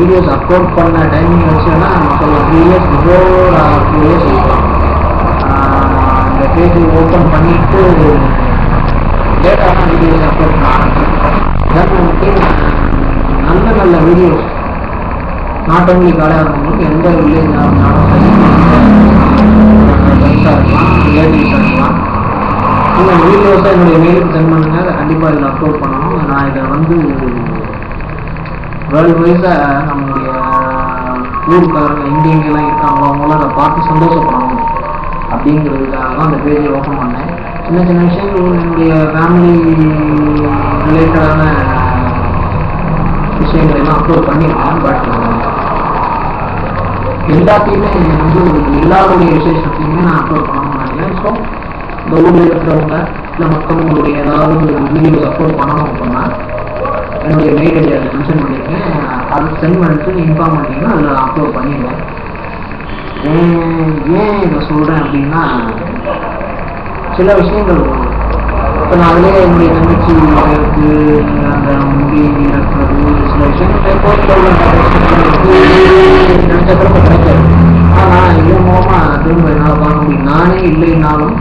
Videos upload பண்ண timing வச்சுன்னா ஒரு 3 இயர்ஸ் பிஃபோர் 2 இயர்ஸ் இருக்கும். இந்த பேஜ் ஓப்பன் பண்ணிட்டு லேட்டாக தான் வீடியோஸ் அப்லோட் பண்ண ஆரம்பிச்சேன். தென் வந்துட்டு நல்ல நல்ல வீடியோஸ் நாட் ஓன்லி காலையாக இருக்கவங்களுக்கு எந்த வில்லேஜ் இருந்தாலும் சரி, ஃப்ரெண்ட்ஸாக இருக்கலாம், ரிலேட்டிவ்ஸாக இருக்கலாம், இந்த வீடியோஸை என்னுடைய மெயிலுக்கு சென்ட் பண்ணுங்க. அதை கண்டிப்பாக இதில் அப்லோட் பண்ணணும். நான் இதை வந்து வேர்ல்டு வைஸாக நம்மளுடைய ஊருக்காரங்க எங்கெங்கெல்லாம் இருக்காங்களோ அவங்களாம் அதை பார்த்து சந்தோஷப்படணும் அப்படிங்கிறதுக்காக தான் அந்த பேஜை ஓப்பன் பண்ணேன். சின்ன சின்ன விஷயங்கள் என்னுடைய ஃபேமிலி ரிலேட்டடான விஷயங்கள் எல்லாம் அப்லோட் பண்ணியிருக்கேன். பட் எல்லாத்தையுமே வந்து எல்லாருடைய விசேஷத்தையுமே நான் அப்லோட் பண்ணணும்னு நினைக்கிறேன். ஸோ இந்த ஊரில் இருக்கிறவங்க இல்லை மற்றவங்களுடைய ஏதாவது வீடியோஸ் அப்லோட் பண்ணணும் அப்படின்னா என்னுடைய மெயில் ஐடி அதை மென்ஷன் பண்ணியிருக்கேன். அதை சென்ட் பண்ணிட்டு இன்ஃபார்ம் பண்ணிங்கன்னா அதில் நான் அப்லோட் பண்ணிடுவேன். ஏன் இதை சொல்கிறேன் அப்படின்னா, சில விஷயங்கள் இப்போ நான் அதிலே என்னுடைய தங்கச்சி அந்த முடி இருக்கிறது சில விஷயங்கள் நினச்சா கூட கிடைக்காது. ஆனால் இதன் மூலமாக திரும்ப என்னால் பார்க்க முடியும். நானே இல்லைனாலும்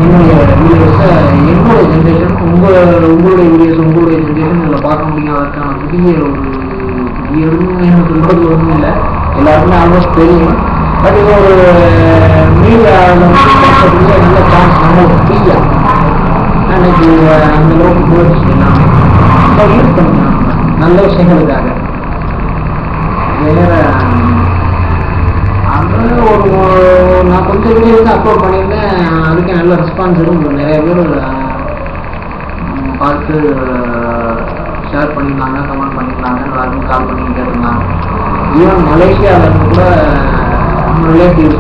என்னுடைய வீடியோஸை என்னுடைய ஜென்ரேஷன் உங்களுடைய வீடியோஸ் உங்களுடைய ஜென்ரேஷன் இதில் பார்க்க முடியும். அதற்கான புதிய எனக்கு சொல்கிறது ஒன்றும் இல்லை, எல்லாருக்குமே ஆல்மோஸ்ட் தெரியும். பட் இது ஒரு மீடியாவில் நல்ல சான்ஸ் நம்மளுக்கு ஃப்ரீயா அன்னைக்கு அந்த அளவுக்கு போயிடுச்சு எல்லாமே. ஸோ யூஸ் பண்ணலாம் நல்ல விஷயங்களுக்காக. வேற அது நான் கொஞ்சம் வீடியோஸ் அப்லோட் பண்ணியிருந்தேன். அதுக்கே நல்ல ரெஸ்பான்ஸ் இருக்கும். நிறைய பேர் பார்த்து ஷேர் பண்ணியிருந்தாங்க, கமெண்ட் பண்ணியிருந்தாங்க, எல்லாருக்கும் கால் பண்ணி கேட்டிருந்தாங்க. ஈவன் மலேசியாவில் இருந்து கூட ரிலேட்டிவ்ஸ்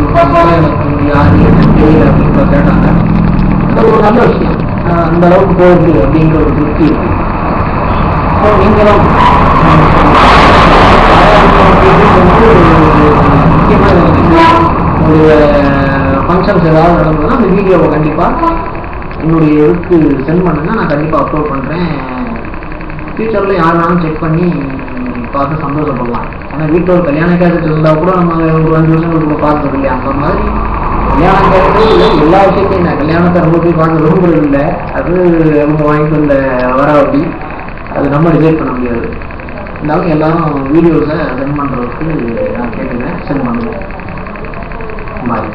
எனக்கு யார் என்ன தெரியல அப்படின்னு கூட கேட்டாங்க. அது ஒரு நல்ல விஷயம். அந்த அளவுக்கு போகுது அப்படிங்கிற ஒரு திருப்தி இருக்கு. ஸோ நீங்களும் முக்கியமாக ஒரு ஃபங்க்ஷன்ஸ் ஏதாவது நடந்ததுன்னா அந்த வீடியோவை கண்டிப்பாக என்னுடைய இதுக்கு சென்ட் பண்ணுங்க. நான் கண்டிப்பாக அப்லோட் பண்ணுறேன். ஃபியூச்சரில் யார் வேணாலும் செக் பண்ணி பார்த்து சந்தோஷப்படலாம். ஏன்னா வீட்டில் ஒரு கல்யாண கேசட் இருந்தால் கூட நம்ம ஒரு 5 வருஷங்களுக்கு பார்க்கறது இல்லையா. அந்த மாதிரி கல்யாண கேசட் எல்லா விஷயத்தையும் நான் கல்யாணத்தை ரொம்ப போய் பார்க்க விரும்புறது இல்லை. அது அவங்க வாங்கிட்டு வந்த வராவட்டி அது நம்ம டிசைட் பண்ண முடியாது. இருந்தாலும் எல்லாரும் வீடியோஸை சென்ட் பண்ணுறதுக்கு நான் கேட்டுக்கிறேன். சென்ட் பண்ணுவேன். பாய்.